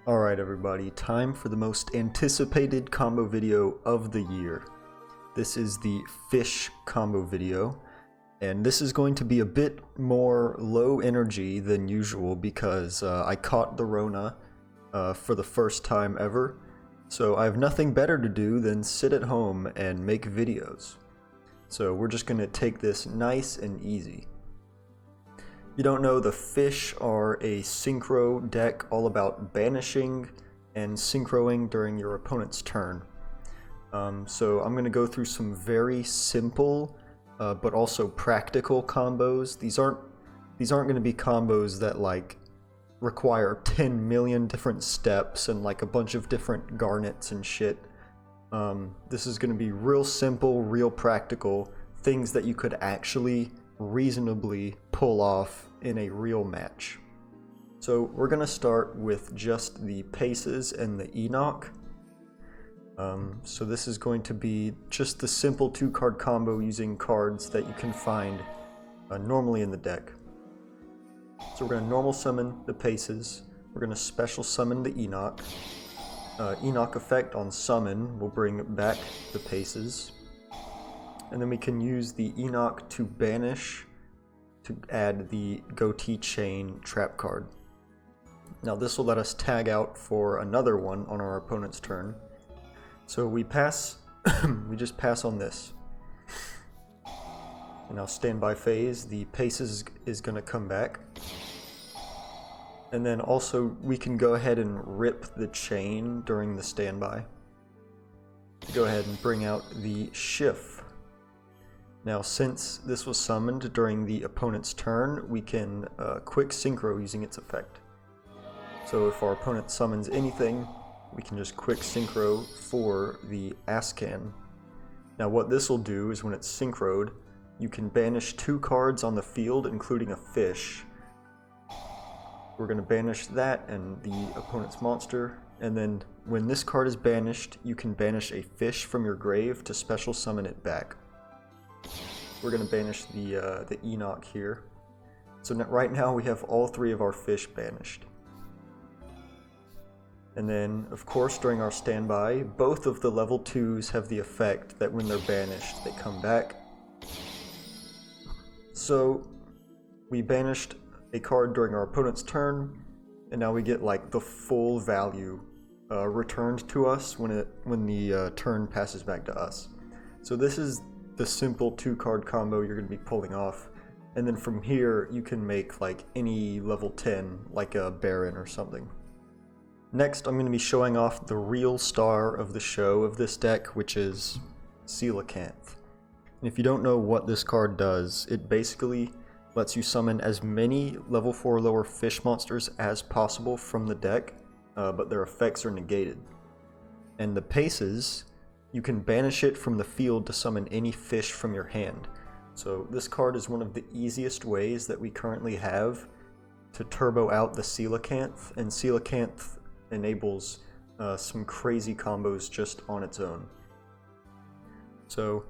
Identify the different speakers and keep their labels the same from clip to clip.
Speaker 1: Alright everybody, time for the most anticipated combo video of the year. This is the fish combo video, and this is going to be a bit more low energy than usual because I caught the Rona for the first time ever, so I have nothing better to do than sit at home and make videos. So we're just going to take this nice and easy. You don't know, the fish are a synchro deck all about banishing and synchroing during your opponent's turn. So I'm going to go through some very simple but also practical combos. These aren't going to be combos that like require 10 million different steps and like a bunch of different garnets and shit. This is going to be real simple, real practical things that you could actually reasonably pull off in a real match. So we're gonna start with just the Paces and the Eanoc. So this is going to be just the simple 2-card combo using cards that you can find normally in the deck. So we're gonna normal summon the Paces, we're gonna special summon the Eanoc. Eanoc effect on summon will bring back the Paces. And then we can use the Eanoc to banish to add the Ghoti chain trap card. Now this will let us tag out for another one on our opponent's turn. So we pass, we just pass on this. And now standby phase, the Paces is going to come back. And then also we can go ahead and rip the chain during the standby. Go ahead and bring out the Shif. Now, since this was summoned during the opponent's turn, we can quick synchro using its effect. So if our opponent summons anything, we can just quick synchro for the Ascan. Now what this will do is when it's synchroed, you can banish 2 cards on the field, including a fish. We're going to banish that and the opponent's monster, and then when this card is banished, you can banish a fish from your grave to special summon it back. We're going to banish the Eanoc here. So right now we have all 3 of our fish banished. And then, of course, during our standby, both of the level 2s have the effect that when they're banished, they come back. So we banished a card during our opponent's turn, and now we get like the full value returned to us when the turn passes back to us. So this is the simple 2-card combo you're going to be pulling off, and then from here you can make like any level 10, like a Baron or something. Next, I'm going to be showing off the real star of the show of this deck, which is Coelacanth. And if you don't know what this card does, it basically lets you summon as many level 4 lower fish monsters as possible from the deck, but their effects are negated. And the Paces, you can banish it from the field to summon any fish from your hand. So this card is one of the easiest ways that we currently have to turbo out the Coelacanth, and Coelacanth enables some crazy combos just on its own. So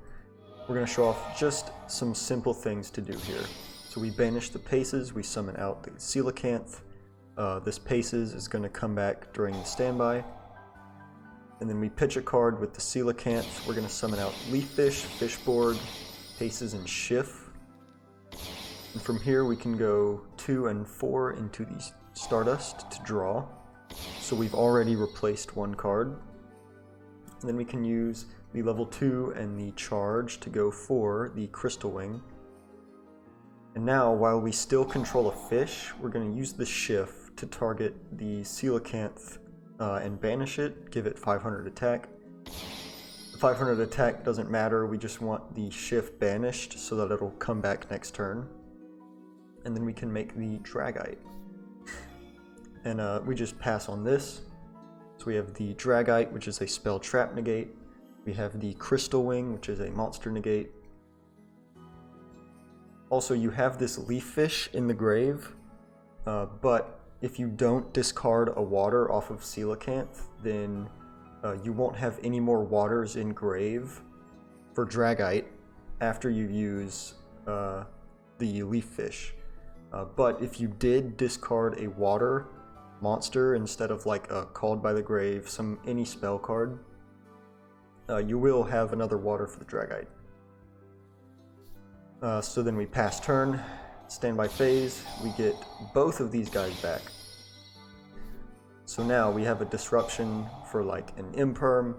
Speaker 1: we're going to show off just some simple things to do here. So we banish the Paces, we summon out the Coelacanth. This Paces is going to come back during the standby. And then we pitch a card with the Coelacanth. We're going to summon out Leaffish, Fishborg, Paces, and Shif. And from here we can go 2 and 4 into the Stardust to draw. So we've already replaced 1 card. And then we can use the level 2 and the Charge to go for the Crystal Wing. And now, while we still control a fish, we're going to use the Shif to target the Coelacanth and banish it, give it 500 attack. The 500 attack doesn't matter, we just want the Shif banished so that it'll come back next turn. And then we can make the Dragite. And we just pass on this. So we have the Dragite, which is a spell trap negate. We have the Crystal Wing, which is a monster negate. Also, you have this Leaffish in the grave, but if you don't discard a water off of Coelacanth, then you won't have any more waters in grave for Dragite after you use the Leaffish. But if you did discard a water monster instead of like a Called by the Grave, any spell card, you will have another water for the Dragite. So then we pass turn, standby phase, we get both of these guys back. So now we have a disruption for like an imperm,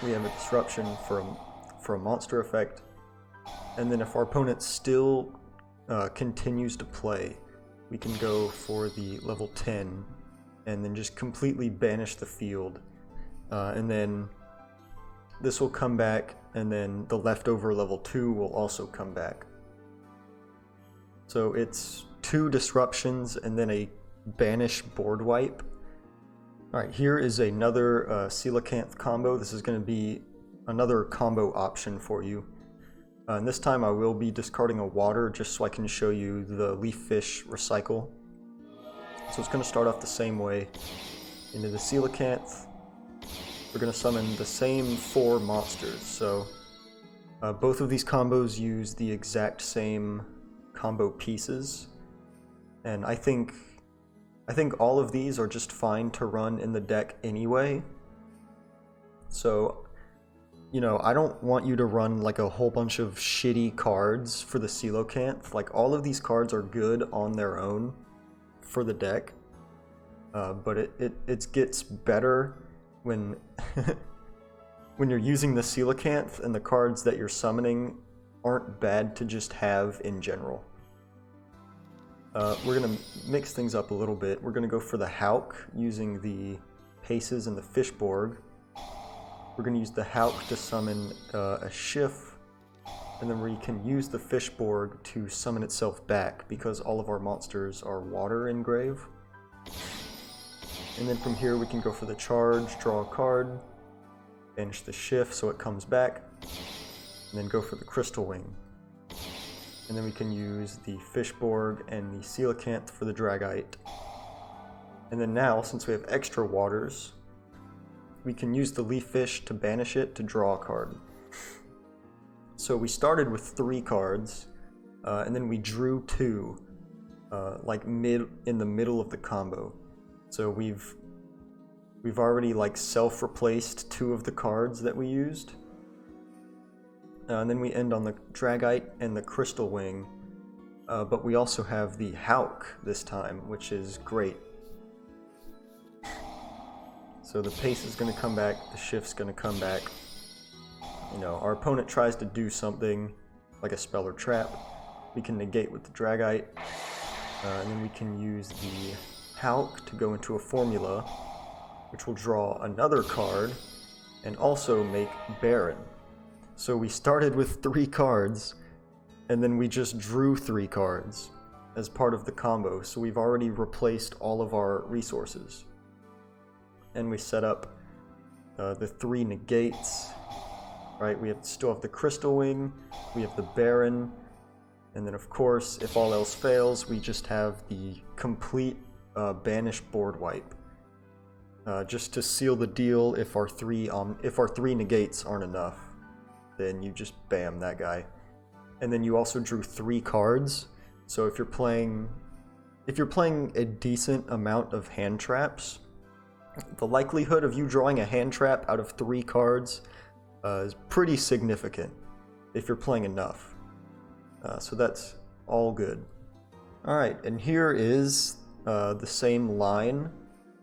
Speaker 1: we have a disruption for a monster effect, and then if our opponent still continues to play, we can go for the level 10 and then just completely banish the field, and then this will come back, and then the leftover level 2 will also come back. So it's 2 disruptions and then a banish board wipe. Alright, here is another Coelacanth combo. This is going to be another combo option for you. And this time I will be discarding a water just so I can show you the Leaffish recycle. So it's going to start off the same way. Into the Coelacanth, we're going to summon the same 4 monsters. So both of these combos use the exact same combo pieces, and I think all of these are just fine to run in the deck anyway. So, you know, I don't want you to run like a whole bunch of shitty cards for the Coelacanth. Like, all of these cards are good on their own for the deck, but it gets better when when you're using the Coelacanth and the cards that you're summoning aren't bad to just have in general. We're going to mix things up a little bit. We're going to go for the Hauk using the Paces and the Fishborg. We're going to use the Hauk to summon a Shif, and then we can use the Fishborg to summon itself back because all of our monsters are water engrave. And then from here we can go for the charge, draw a card, banish the Shif so it comes back, and then go for the Crystal Wing. And then we can use the Fishborg and the Coelacanth for the Dragite. And then now, since we have extra waters, we can use the Leaffish to banish it to draw a card. So we started with 3 cards, and then we drew 2, like in the middle of the combo. So we've already like self-replaced 2 of the cards that we used. And then we end on the Dragite and the Crystal Wing, but we also have the Hauk this time, which is great. So the Pace is going to come back, the Shif's going to come back. You know, our opponent tries to do something like a spell or trap, we can negate with the Dragite, and then we can use the Hauk to go into a formula, which will draw another card and also make Baron. So we started with 3 cards, and then we just drew 3 cards as part of the combo, so we've already replaced all of our resources. And we set up the 3 negates, right? We still have the Crystal Wing, we have the Baron, and then of course, if all else fails, we just have the complete banish board wipe. Just to seal the deal, if our 3 negates aren't enough, then you just bam that guy. And then you also drew 3 cards, so if you're playing a decent amount of hand traps, the likelihood of you drawing a hand trap out of 3 cards is pretty significant if you're playing enough. So that's all good. Alright, and here is the same line,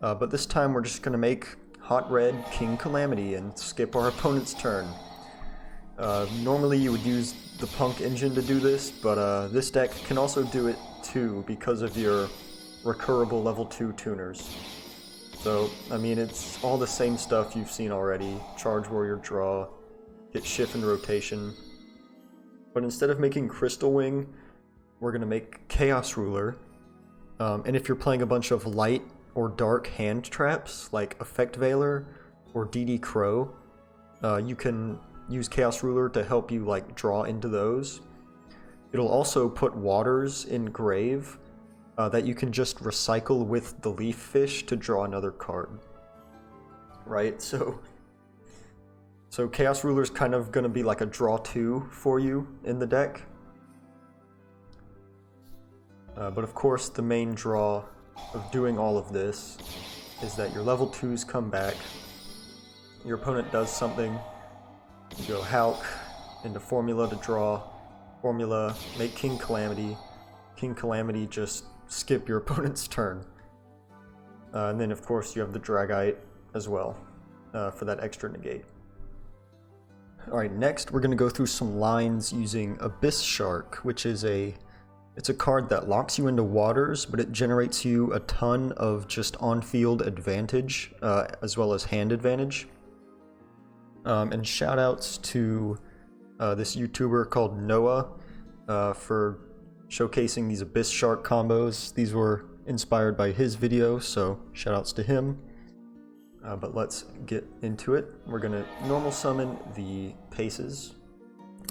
Speaker 1: but this time we're just going to make Hot Red King Calamity and skip our opponent's turn. Normally you would use the Punk engine to do this, but this deck can also do it too because of your recurable level 2 tuners. So, I mean, it's all the same stuff you've seen already. Charge Warrior, draw, get Shif in rotation. But instead of making Crystal Wing, we're going to make Chaos Ruler. And if you're playing a bunch of light or dark hand traps, like Effect Veiler or DD Crow, you can use Chaos Ruler to help you like draw into those. It'll also put waters in grave that you can just recycle with the Leaffish to draw another card. Right? So Chaos Ruler's kind of going to be like a draw 2 for you in the deck. But of course the main draw of doing all of this is that your level 2s come back, your opponent does something, you go Hawk into Formula to draw, Formula, make King Calamity, King Calamity just skip your opponent's turn. And then of course you have the Dragite as well for that extra negate. Alright, next we're going to go through some lines using Abyss Shark, which is it's a card that locks you into waters, but it generates you a ton of just on-field advantage, as well as hand advantage. And shoutouts to this YouTuber called Noah for showcasing these Abyss Shark combos. These were inspired by his video, so shoutouts to him. But let's get into it. We're going to normal summon the Paces.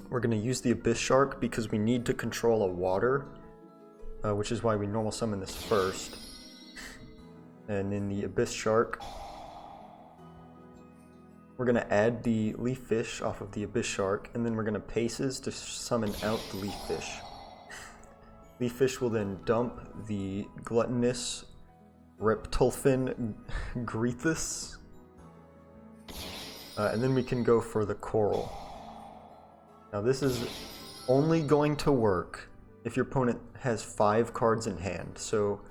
Speaker 1: We're going to use the Abyss Shark because we need to control a water, which is why we normal summon this first. And in the Abyss Shark, we're going to add the Leaffish off of the Abyss Shark, and then we're going to Paces to summon out the Leaffish. Leaffish will then dump the Gluttonous Reptulfin Greethus, and then we can go for the Coral. Now this is only going to work if your opponent has 5 cards in hand, so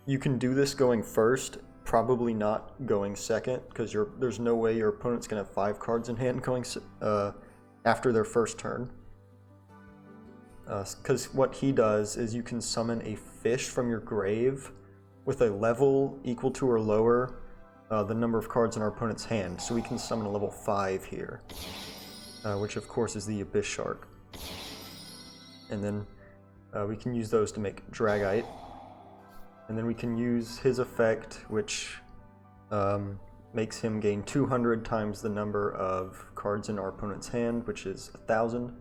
Speaker 1: you can do this going first, probably not going second, because there's no way your opponent's going to have 5 cards in hand going after their first turn. Because what he does is you can summon a fish from your grave with a level equal to or lower the number of cards in our opponent's hand. So we can summon a level 5 here, which of course is the Abyss Shark. And then we can use those to make Dragite. And then we can use his effect, which makes him gain 200 times the number of cards in our opponent's hand, which is 1,000.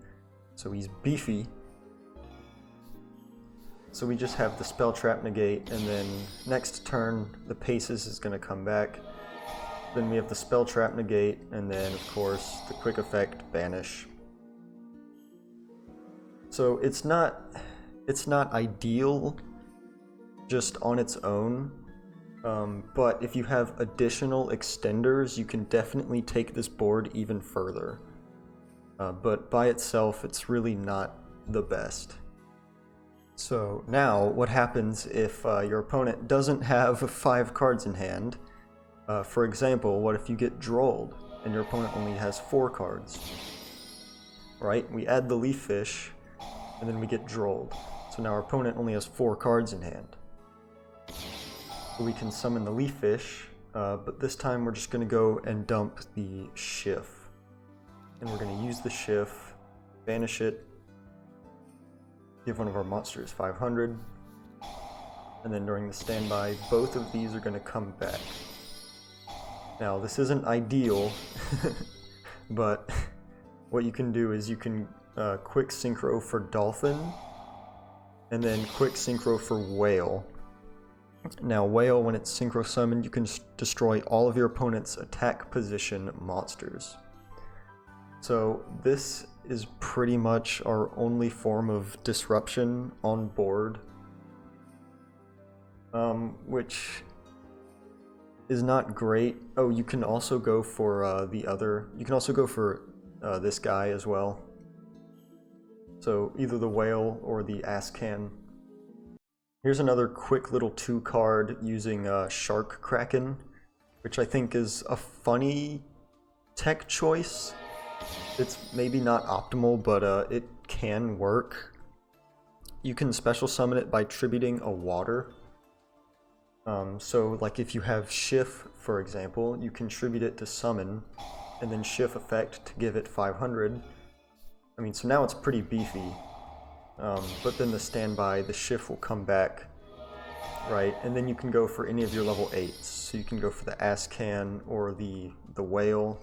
Speaker 1: So he's beefy. So we just have the Spell Trap negate, and then next turn the Paces is going to come back. Then we have the Spell Trap negate, and then of course the quick effect banish. So it's not ideal just on its own, but if you have additional extenders, you can definitely take this board even further. But by itself, it's really not the best. So now, what happens if your opponent doesn't have 5 cards in hand? For example, what if you get Drolled and your opponent only has 4 cards? Right? We add the Leaffish, and then we get Drolled. So now our opponent only has 4 cards in hand. So we can summon the Leaffish, but this time we're just going to go and dump the Shif. And we're going to use the Shif, banish it, give one of our monsters 500, and then during the standby, both of these are going to come back. Now, this isn't ideal, but what you can do is you can quick synchro for Dolphin, and then quick synchro for Whale. Now, Whale, when it's synchro summoned, you can destroy all of your opponent's attack position monsters. So this is pretty much our only form of disruption on board, which is not great. Oh, you can also go for you can also go for this guy as well. So either the Whale or the Ascan. Here's another quick little 2-card using Sharkraken, which I think is a funny tech choice. It's maybe not optimal, but it can work. You can special summon it by tributing a water. So like if you have Shif, for example, you can tribute it to summon, and then Shif effect to give it 500. I mean, so now it's pretty beefy. But then the standby, the Shif will come back, right? And then you can go for any of your level 8s. So you can go for the Ascan or the Whale.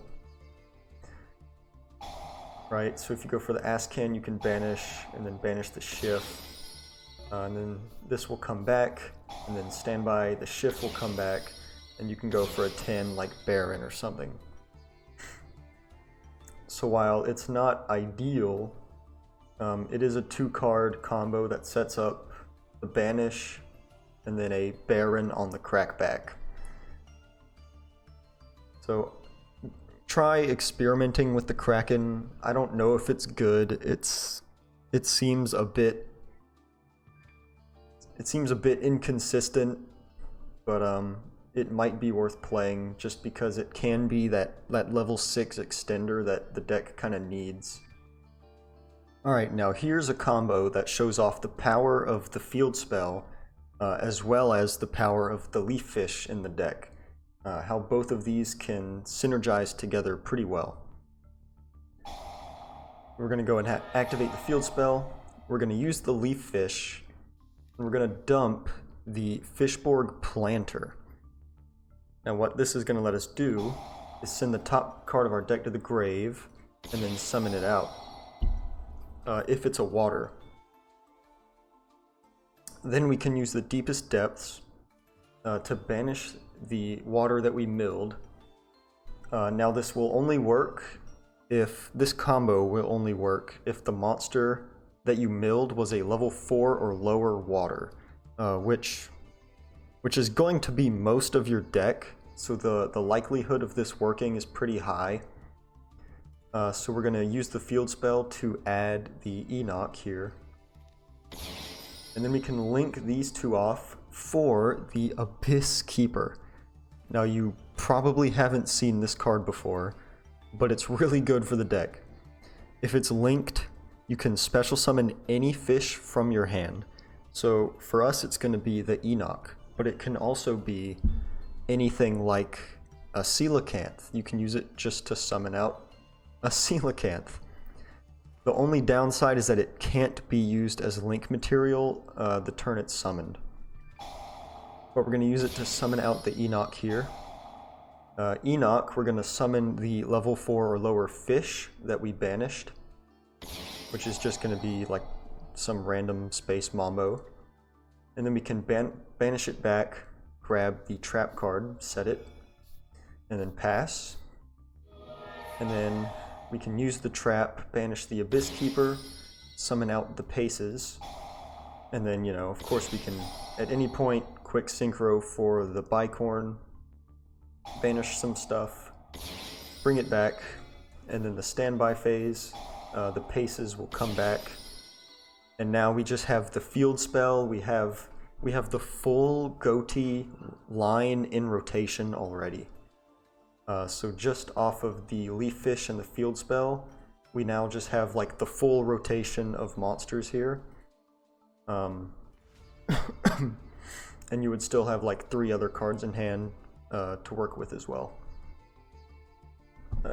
Speaker 1: Right, so if you go for the Ascan, you can banish, and then banish the Shif. And then this will come back, and then standby, the Shif will come back, and you can go for a 10 like Baron or something. So while it's not ideal, it is a 2-card combo that sets up the banish and then a Baron on the Crackback. So try experimenting with the Kraken. I don't know if it's good. It seems a bit inconsistent, but it might be worth playing just because it can be that level 6 extender that the deck kind of needs. Alright, now here's a combo that shows off the power of the field spell as well as the power of the Leaffish in the deck. How both of these can synergize together pretty well. We're going to go and activate the field spell. We're going to use the Leaffish, and we're going to dump the Fishborg Planter. Now what this is going to let us do is send the top card of our deck to the grave, and then summon it out, if it's a water. Then we can use the Deepest Depths to banish the water that we milled. Now this will only work if this combo will only work if the monster that you milled was a level 4 or lower water, which is going to be most of your deck, so the likelihood of this working is pretty high. So we're going to use the field spell to add the Eanoc here, and then we can link these two off for the Abyss Keeper. Now you probably haven't seen this card before, but it's really good for the deck. If it's linked, you can special summon any fish from your hand. So for us it's going to be the Eanoc, but it can also be anything like a Coelacanth. You can use it just to summon out a Coelacanth. The only downside is that it can't be used as link material the turn it's summoned. But we're going to use it to summon out the Eanoc here. Eanoc, we're going to summon the level 4 or lower fish that we banished, which is just going to be like some random space mambo. And then we can banish it back, grab the trap card, set it, and then pass. And then we can use the trap, banish the Abyss Keeper, summon out the Paces, and then, you know, of course we can, at any point, quick synchro for the Bicorn, banish some stuff, bring it back, and then the standby phase, the Paces will come back, and now we just have the field spell. We have the full Ghoti line in rotation already. So just off of the Leaffish and the field spell, we now just have like the full rotation of monsters here. And you would still have like 3 other cards in hand to work with as well.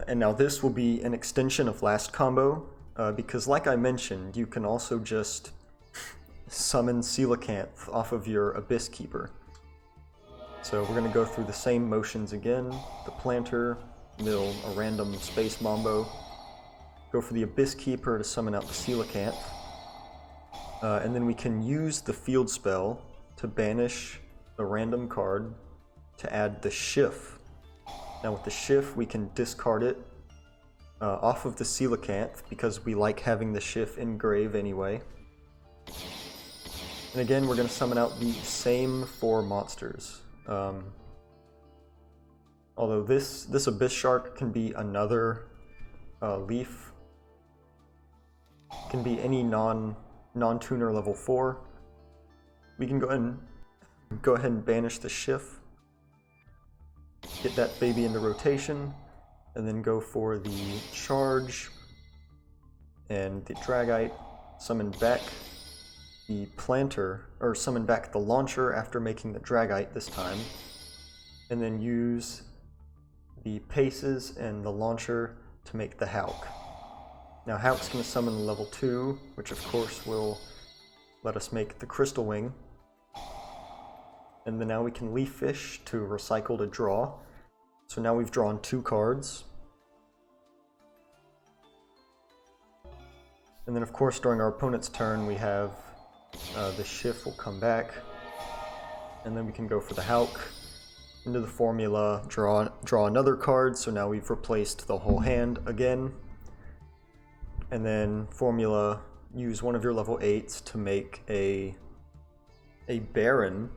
Speaker 1: And now this will be an extension of last combo, because like I mentioned, you can also just summon Coelacanth off of your Abyss Keeper. So we're going to go through the same motions again. The Planter, mill a random space mambo, go for the Abyss Keeper to summon out the Coelacanth, and then we can use the field spell to banish the random card to add the Shif. Now with the Shif we can discard it off of the Coelacanth because we like having the Shif in grave anyway. And again we're going to summon out the same 4 monsters. Although this Abyss Shark can be another leaf, can be any non-tuner level 4. We can go ahead and banish the Shif, get that baby into rotation, and then go for the charge and the Dragite, summon back the Planter, or summon back the Launcher after making the Dragite this time, and then use the Paces and the Launcher to make the Hawk. Now Hawk's going to summon the level 2, which of course will let us make the Crystal Wing. And then now we can Leaffish to recycle to draw. So now we've drawn 2 cards. And then of course during our opponent's turn we have the Shif will come back. And then we can go for the Hawk, into the formula, draw another card, so now we've replaced the whole hand again. And then formula, use one of your level 8s to make a Baron